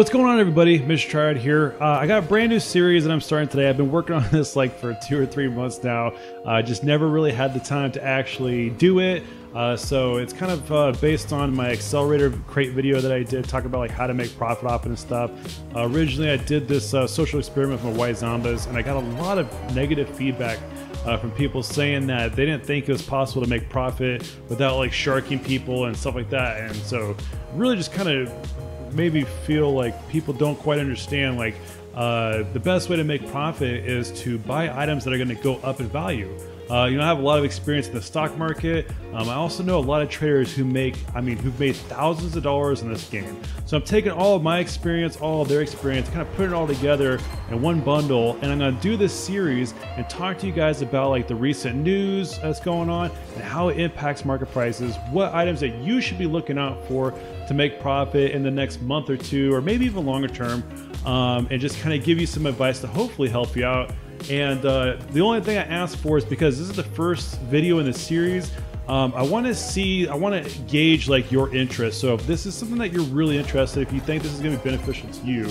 what's going on, everybody? Mr. Triad here. I got a brand new series that I'm starting today. I've been working on this like for 2 or 3 months now. Just never really had the time to actually do it. So it's kind of based on my accelerator crate video that I did, talk about like how to make profit off it and stuff. Originally I did this social experiment with my white zombas, and I got a lot of negative feedback from people saying that they didn't think it was possible to make profit without like sharking people and stuff like that. And so really just kind of made me feel like people don't quite understand like the best way to make profit is to buy items that are going to go up in value. You know, I have a lot of experience in the stock market. I also know a lot of traders who who've made thousands of dollars in this game. So I'm taking all of my experience, all of their experience, kind of putting it all together in one bundle, and I'm going to do this series and talk to you guys about like the recent news that's going on and how it impacts market prices, what items that you should be looking out for to make profit in the next month or two, or maybe even longer term, and just kind of give you some advice to hopefully help you out. And the only thing I ask for is, because this is the first video in the series, I want to gauge like your interest. So if this is something that you're really interested, if you think this is going to be beneficial to you,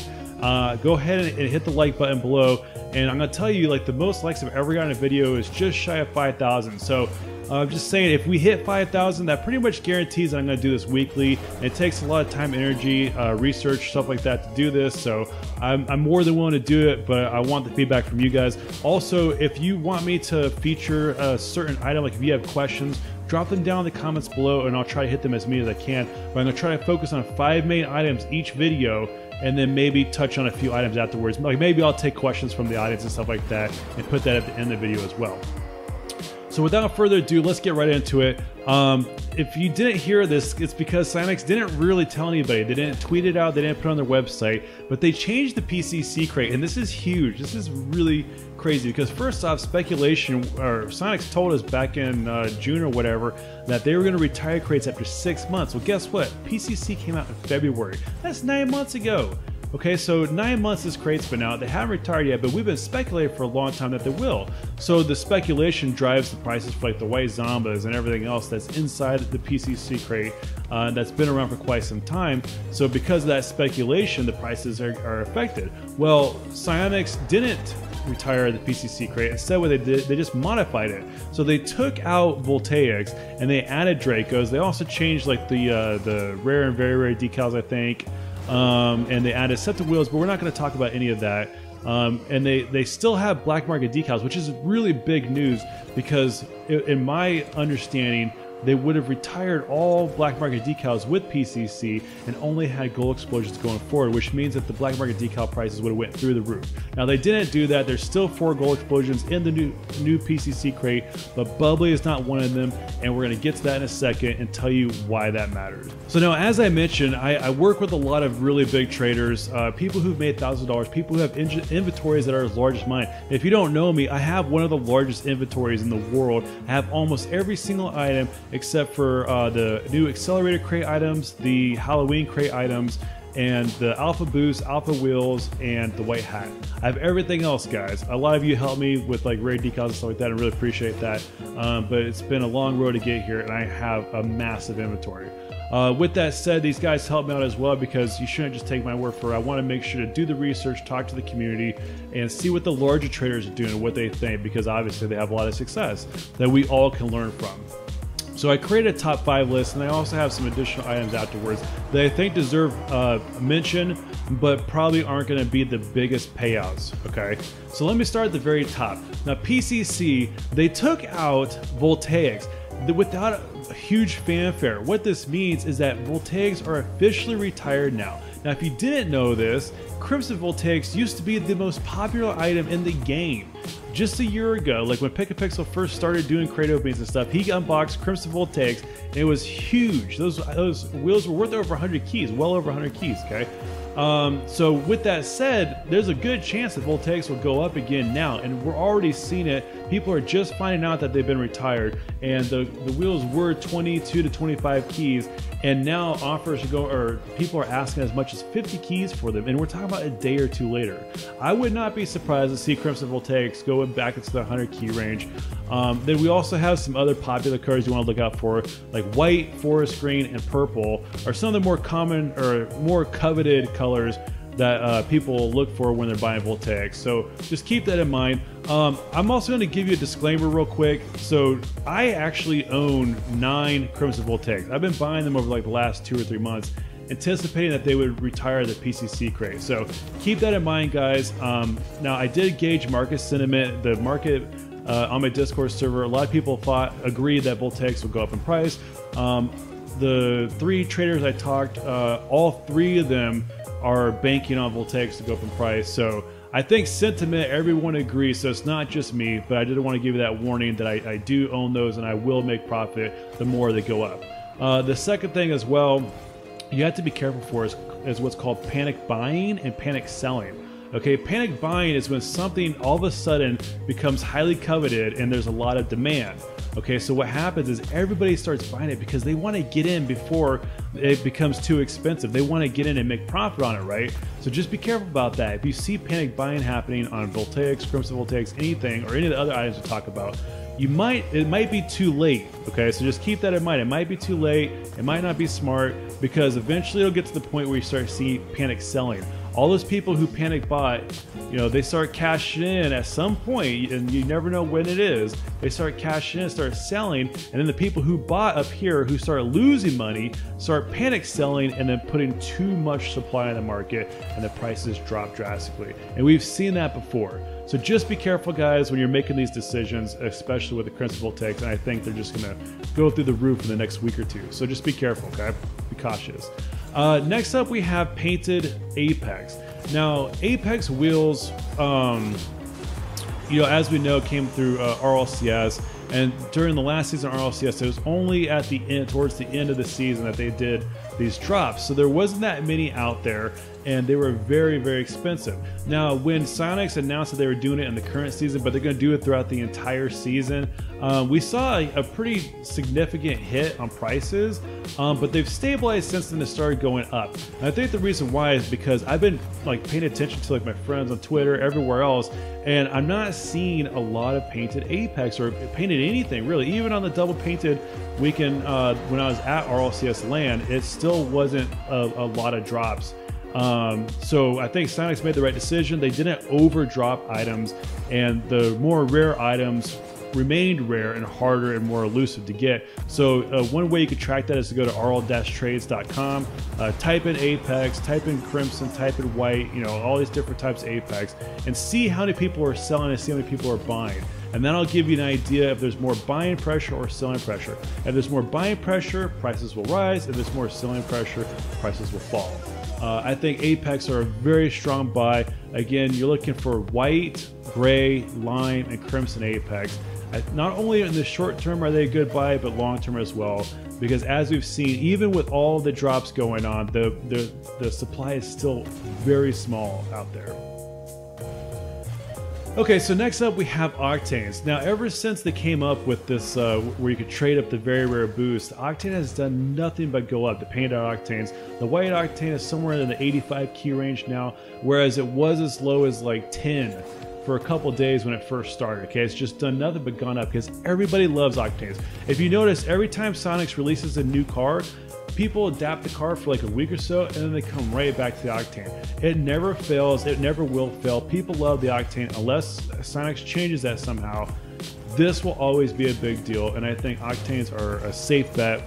go ahead and hit the like button below. And I'm going to tell you, like, the most likes I've ever gotten a video is just shy of 5,000. So I'm just saying, if we hit 5,000, that pretty much guarantees that I'm going to do this weekly. And it takes a lot of time, energy, research, stuff like that to do this. So I'm more than willing to do it, but I want the feedback from you guys. Also, if you want me to feature a certain item, like if you have questions, drop them down in the comments below and I'll try to hit them as many as I can. But I'm going to try to focus on 5 main items each video, and then maybe touch on a few items afterwards. Like maybe I'll take questions from the audience and stuff like that and put that at the end of the video as well. So without further ado, let's get right into it. If you didn't hear this, it's because Cymex didn't really tell anybody. They didn't tweet it out, they didn't put it on their website, but they changed the PCC crate, and this is huge. This is really crazy because first off, speculation, or Cymex told us back in June or whatever, that they were going to retire crates after 6 months. Well, guess what? PCC came out in February. That's 9 months ago. Okay, so 9 months this crate's been out. They haven't retired yet, but we've been speculating for a long time that they will. So the speculation drives the prices for like the white zombas and everything else that's inside the PCC crate that's been around for quite some time. So because of that speculation, the prices are affected. Well, Cymex didn't retire the PCC crate. Instead, what they did, they just modified it. So they took out Voltaics and they added Dracos. They also changed like the rare and very rare decals, I think. And they added set to wheels, but we're not going to talk about any of that. And they still have black market decals, which is really big news because in my understanding, they would have retired all black market decals with PCC and only had gold explosions going forward, which means that the black market decal prices would have went through the roof. Now they didn't do that. There's still 4 gold explosions in the new PCC crate, but bubbly is not one of them, and we're going to get to that in a second and tell you why that matters. So now, as I mentioned, I work with a lot of really big traders, people who've made thousands of dollars, people who have inventories that are as large as mine. If you don't know me, I have one of the largest inventories in the world. I have almost every single item except for the new accelerator crate items, the Halloween crate items, and the alpha boost, alpha wheels, and the white hat. I have everything else, guys. A lot of you helped me with like rare decals and stuff like that. I really appreciate that. But it's been a long road to get here, and I have a massive inventory. With that said, these guys help me out as well, because you shouldn't just take my word for it. I want to make sure to do the research, talk to the community, and see what the larger traders are doing and what they think, because obviously they have a lot of success that we all can learn from. So I created a top 5 list, and I also have some additional items afterwards that I think deserve mention, but probably aren't going to be the biggest payouts, okay? So let me start at the very top. Now PCC, they took out Voltaics without a huge fanfare. What this means is that Voltaics are officially retired now. Now if you didn't know this, Crimsonvoltaics used to be the most popular item in the game. Just a year ago, like when Pixel first started doing crate openings and stuff, he unboxed Crimsonvoltaics, and it was huge. Those wheels were worth over 100 keys, well over 100 keys, okay? So with that said, there's a good chance that Voltaics will go up again now, and we're already seeing it. People are just finding out that they've been retired, and the wheels were 22 to 25 keys, and now offers to go, or people are asking as much as 50 keys for them, and we're talking about a day or two later. I would not be surprised to see Crimsonvoltaics go back into the 100 key range. Then we also have some other popular colors you want to look out for, like white, forest green, and purple are some of the more common or more coveted colors that people look for when they're buying Voltaics. So just keep that in mind. I'm also going to give you a disclaimer real quick. So I actually own 9 Crimsonvoltaics. I've been buying them over like the last 2 or 3 months, anticipating that they would retire the PCC crate. So keep that in mind, guys. Now I did gauge market sentiment. The market on my Discord server, a lot of people agreed that Voltaics would go up in price. The 3 traders I talked, all 3 of them are banking on Voltaics to go up in price. So I think sentiment, everyone agrees, so it's not just me, but I did want to give you that warning that I do own those and I will make profit the more they go up. The second thing as well, you have to be careful for is what's called panic buying and panic selling. Okay, panic buying is when something all of a sudden becomes highly coveted and there's a lot of demand. Okay, so what happens is everybody starts buying it because they want to get in before it becomes too expensive. They want to get in and make profit on it, right? So just be careful about that. If you see panic buying happening on Voltaics, Crimsonvoltaics, anything, or any of the other items we talk about, it might be too late. Okay, so just keep that in mind. It might be too late. It might not be smart, because eventually it'll get to the point where you start seeing panic selling. All those people who panic bought, you know, they start cashing in at some point, and you never know when it is. They start cashing in, start selling, and then the people who bought up here, who start losing money, start panic selling and then putting too much supply in the market, and the prices drop drastically. And we've seen that before. So just be careful, guys, when you're making these decisions, especially with the Crimsonvoltaics, and I think they're just gonna go through the roof in the next week or two. So just be careful, okay? Be cautious. Next up, we have painted Apex. Now, Apex wheels, you know, as we know, came through RLCS, and during the last season of RLCS, it was only at the end, towards the end of the season, that they did these drops. So there wasn't that many out there, and they were very, very expensive. Now, when Sonics announced that they were doing it in the current season, but they're going to do it throughout the entire season, we saw a pretty significant hit on prices, but they've stabilized since then. It started going up. And I think the reason why is because I've been like paying attention to like my friends on Twitter, everywhere else, and I'm not seeing a lot of painted Apex or painted anything really. Even on the double painted weekend when I was at RLCS LAN, it still wasn't a lot of drops. So I think Sonics made the right decision. They didn't overdrop items, and the more rare items remained rare and harder and more elusive to get. So one way you could track that is to go to rl-trades.com, type in Apex, type in Crimson, type in White, you know, all these different types of Apex, and see how many people are selling and see how many people are buying. And that'll give you an idea if there's more buying pressure or selling pressure. If there's more buying pressure, prices will rise. If there's more selling pressure, prices will fall. I think Apex are a very strong buy. Again, you're looking for white, gray, lime, and crimson Apex. Not only in the short term are they a good buy, but long term as well. Because as we've seen, even with all the drops going on, the supply is still very small out there. Okay, so next up we have Octanes. Now, ever since they came up with this, where you could trade up the very rare boost, Octane has done nothing but go up. The painted Octanes, the white Octane is somewhere in the 85 key range now, whereas it was as low as like 10 for a couple days when it first started. Okay, it's just done nothing but gone up because everybody loves Octanes. If you notice, every time Sonics releases a new car, people adapt the car for like a week or so, and then they come right back to the Octane. It never fails. It never will fail. People love the Octane. Unless Sonics changes that somehow, this will always be a big deal. And I think Octanes are a safe bet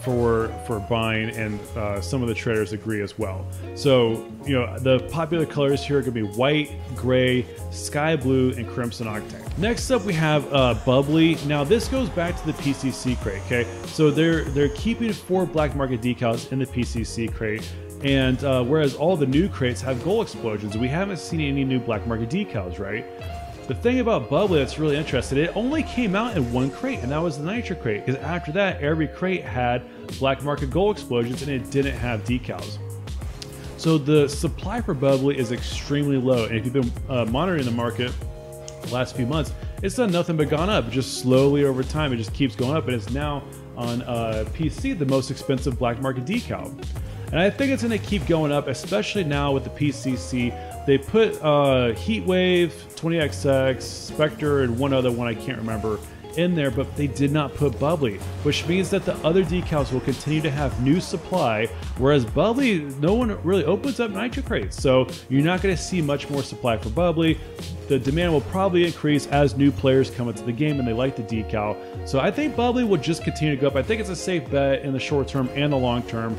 for buying, and some of the traders agree as well. So, you know, the popular colors here are going to be white, gray, sky blue, and crimson Octane. Next up, we have Bubbly. Now, this goes back to the PCC crate. Okay, so they're keeping 4 black market decals in the PCC crate, and whereas all the new crates have gold explosions, we haven't seen any new black market decals, right? The thing about Bubbly that's really interesting, it only came out in 1 crate, and that was the Nitro crate, because after that, every crate had black market gold explosions, and it didn't have decals. So the supply for Bubbly is extremely low, and if you've been monitoring the market the last few months, it's done nothing but gone up. Just slowly over time, it just keeps going up, and it's now on PC the most expensive black market decal. And I think it's going to keep going up, especially now with the PCC. They put Heatwave, 20XX, Spectre, and one other one I can't remember in there, but they did not put bubbly, which means that the other decals will continue to have new supply, whereas bubbly, no one really opens up nitro crates, so you're not going to see much more supply for bubbly. The demand will probably increase as new players come into the game and they like the decal. So I think bubbly will just continue to go up. I think it's a safe bet in the short term and the long term.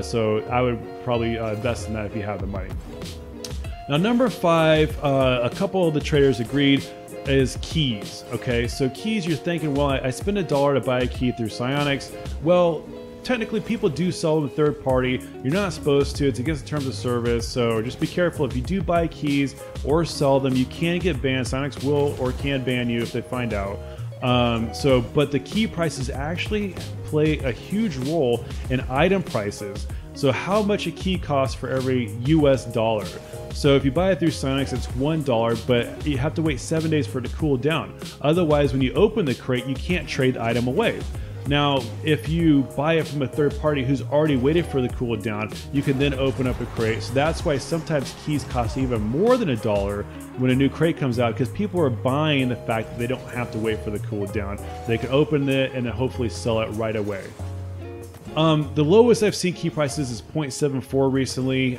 So I would probably invest in that if you have the money. Now, number 5, a couple of the traders agreed, is keys. Okay, so keys, you're thinking, well, I spend $1 to buy a key through Psionics. Well, technically people do sell them third party. You're not supposed to, it's against the terms of service, so just be careful. If you do buy keys or sell them, you can get banned. Psionics will or can ban you if they find out. But the key prices actually play a huge role in item prices. So how much a key costs for every US dollar. So if you buy it through Psionics, it's $1, but you have to wait 7 days for it to cool down. Otherwise, when you open the crate, you can't trade the item away. Now, if you buy it from a third party who's already waited for the cool down, you can then open up a crate. So that's why sometimes keys cost even more than $1 when a new crate comes out, because people are buying the fact that they don't have to wait for the cool down. They can open it and then hopefully sell it right away. The lowest I've seen key prices is 0.74 recently.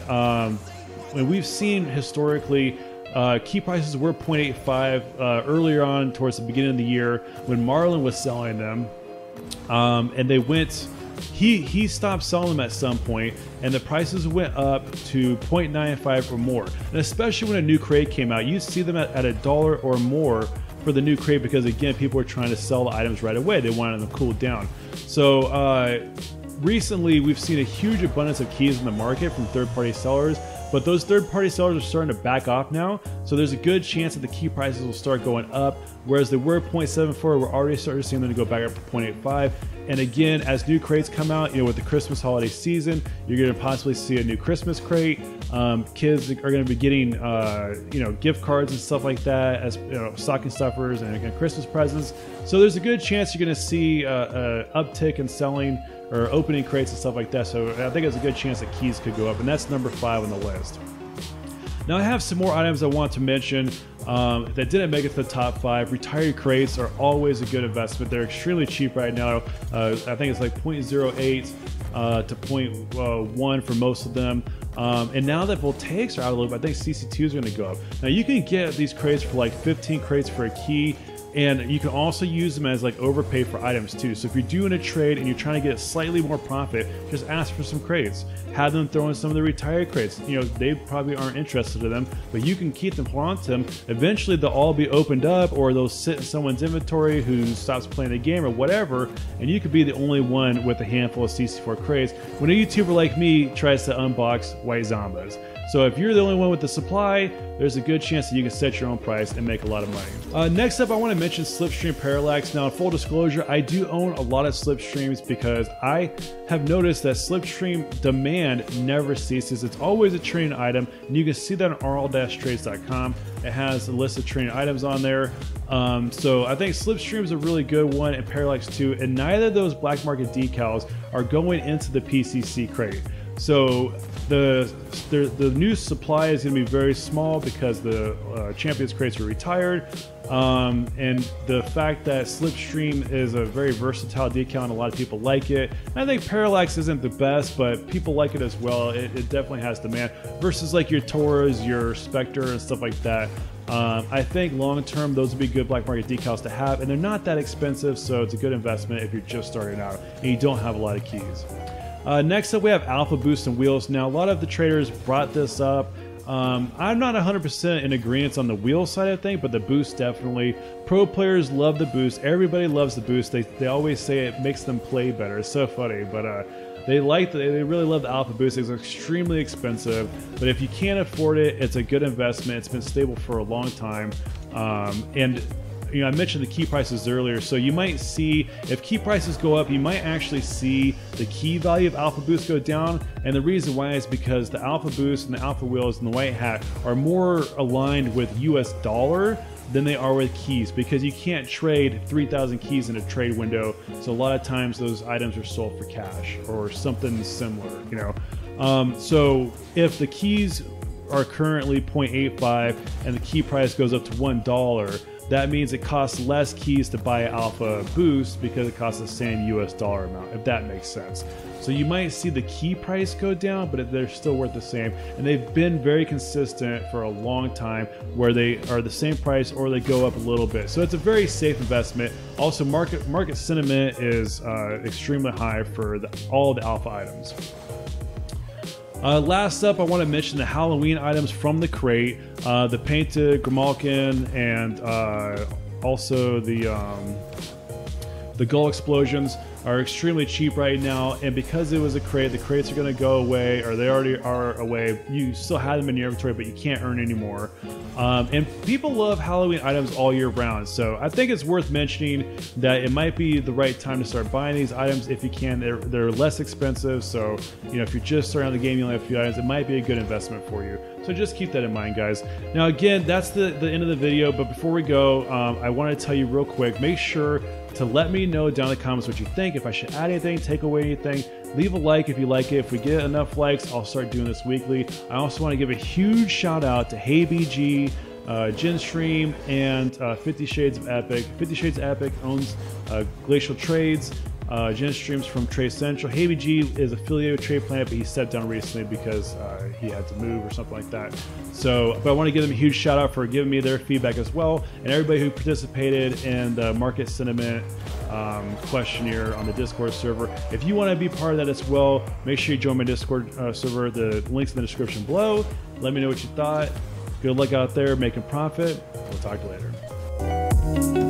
And we've seen historically key prices were 0.85 earlier on towards the beginning of the year when Marlon was selling them. And they went, he stopped selling them at some point, and the prices went up to 0.95 or more. And especially when a new crate came out, you'd see them at $1 or more for the new crate, because again, people were trying to sell the items right away. They wanted them cooled down. So recently we've seen a huge abundance of keys in the market from third-party sellers, but those third-party sellers are starting to back off now. So there's a good chance that the key prices will start going up, whereas they were 0.74, we're already starting to see them to go back up to 0.85. And again, as new crates come out, with the Christmas holiday season, you're going to possibly see a new Christmas crate. Kids are going to be getting, gift cards and stuff like that as stocking stuffers and Christmas presents. So there's a good chance you're going to see an uptick in selling or opening crates and stuff like that. So I think there's a good chance that keys could go up, and that's number 5 on the list. Now I have some more items I want to mention that didn't make it to the top 5. Retired crates are always a good investment. They're extremely cheap right now. I think it's like 0.08 to 0.1 for most of them. And now that Voltaics are out a little bit, I think CC2 is going to go up. Now you can get these crates for like 15 crates for a key, and you can also use them as like overpay for items too. So if you're doing a trade and you're trying to get slightly more profit, just ask for some crates. Have them throw in some of the retired crates. They probably aren't interested in them, but you can keep them, hold on to them. Eventually they'll all be opened up, or they'll sit in someone's inventory who stops playing the game or whatever, and you could be the only one with a handful of CC4 crates when a YouTuber like me tries to unbox White Zombas. So if you're the only one with the supply, there's a good chance that you can set your own price and make a lot of money. Next up, I want to mention Slipstream Parallax. Now, in full disclosure, I do own a lot of Slipstreams because I have noticed that Slipstream demand never ceases. It's always a trading item, and you can see that on rl-trades.com. It has a list of trading items on there. So I think Slipstream is a really good one, and Parallax too, and neither of those black market decals are going into the PCC crate. So the new supply is going to be very small because the Champions crates are retired, and the fact that Slipstream is a very versatile decal and a lot of people like it. And I think Parallax isn't the best, but people like it as well. It definitely has demand versus like your Tauras, your Spectre, and stuff like that. I think long term those would be good black market decals to have, and they're not that expensive, so it's a good investment if you're just starting out and you don't have a lot of keys. Next up, we have Alpha Boost and wheels. Now, a lot of the traders brought this up. I'm not 100% in agreement on the wheel side of things, but the boost definitely. Pro players love the boost. Everybody loves the boost. They always say it makes them play better. It's so funny, but they really love the Alpha Boost. It's extremely expensive, but if you can't afford it, it's a good investment. It's been stable for a long time, and I mentioned the key prices earlier, so you might see, if key prices go up, you might actually see the key value of Alpha Boost go down, and the reason why is because the Alpha Boost and the Alpha Wheels and the White Hat are more aligned with US dollar than they are with keys, because you can't trade 3,000 keys in a trade window, so a lot of times those items are sold for cash or something similar, so if the keys are currently 0.85 and the key price goes up to $1, that means it costs less keys to buy Alpha Boost because it costs the same US dollar amount, if that makes sense. So you might see the key price go down, but they're still worth the same. And they've been very consistent for a long time where they are the same price or they go up a little bit. So it's a very safe investment. Also, market sentiment is extremely high for all the Alpha items. Last up, I want to mention the Halloween items from the crate, the painted Grimalkin and also the Gull Explosions are extremely cheap right now, and because it was a crate, the crates are going to go away, or they already are away. You still have them in your inventory, but you can't earn anymore. And people love Halloween items all year round, so I think it's worth mentioning that it might be the right time to start buying these items if you can. They're less expensive, so you know, if you're just starting out the game, you only have a few items, it might be a good investment for you. So just keep that in mind, guys. Now again, that's the end of the video, but before we go, I want to tell you real quick, make sure to let me know down in the comments what you think, if I should add anything, take away anything. Leave a like if you like it. If we get enough likes, I'll start doing this weekly. I also want to give a huge shout out to HeyBG, Genstream, and 50 Shades of Epic. 50 Shades of Epic owns Glacial Trades. Genstream's from Trade Central. HeyBG is affiliated with Trade Planet, but he stepped down recently because he had to move or something like that. So, but I want to give them a huge shout out for giving me their feedback as well, and everybody who participated in the market sentiment questionnaire on the Discord server. If you want to be part of that as well, make sure you join my Discord server. The link's in the description below. Let me know what you thought. Good luck out there making profit. We'll talk to you later.